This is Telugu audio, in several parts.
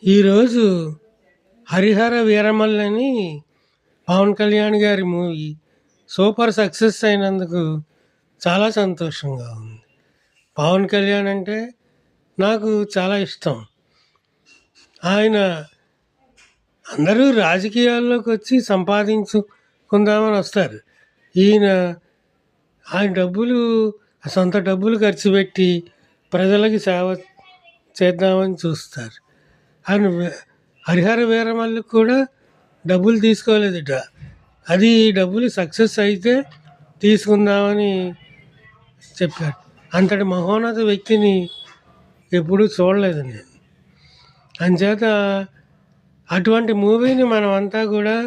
ఈరోజు 'హరిహర వీరమల్లు' అని పవన్ కళ్యాణ్ గారి మూవీ సూపర్ సక్సెస్ అయినందుకు చాలా సంతోషంగా ఉంది. పవన్ కళ్యాణ్ అంటే నాకు చాలా ఇష్టం. ఆయన అందరూ రాజకీయాల్లోకి వచ్చి సంపాదించుకుందామని వస్తారు. ఆయన సొంత డబ్బులు ఖర్చు పెట్టి ప్రజలకి సేవ చేద్దామని చూస్తారు. ఆయన 'హరిహర వీరమల్లు'కి కూడా డబ్బులు తీసుకోలేదట. అది డబ్బులు సక్సెస్ అయితే తీసుకుందామని చెప్పారు. అంతటి మహోన్నత వ్యక్తిని ఎప్పుడూ చూడలేదు నేను. అంచేత అటువంటి మూవీని మనమంతా కూడా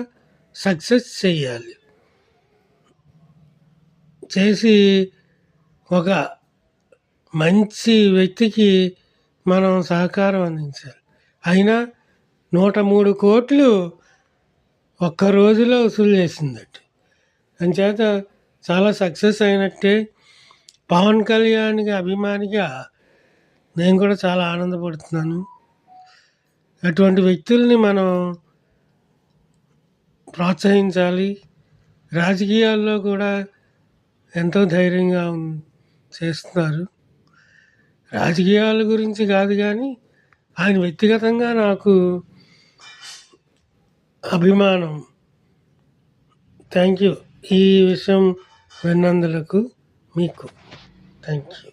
సక్సెస్ చేయాలి. చేసి ఒక మంచి వ్యక్తికి మనం సహకారం అందించాలి. అయినా 103 కోట్లు ఒక్క రోజులో వసూలు చేసిందట. అంచేత చాలా సక్సెస్ అయినట్టే. పవన్ కళ్యాణ్కి అభిమానిగా నేను కూడా చాలా ఆనందపడుతున్నాను. అటువంటి వ్యక్తుల్ని మనం ప్రోత్సహించాలి. రాజకీయాల్లో కూడా ఎంతో ధైర్యంగా చేస్తున్నారు. రాజకీయాల గురించి కాదు కానీ ఆయన వ్యక్తిగతంగా నాకు అభిమానం. Thank you. ఈ విషయం విన్నందులకు మీకు థ్యాంక్ యూ.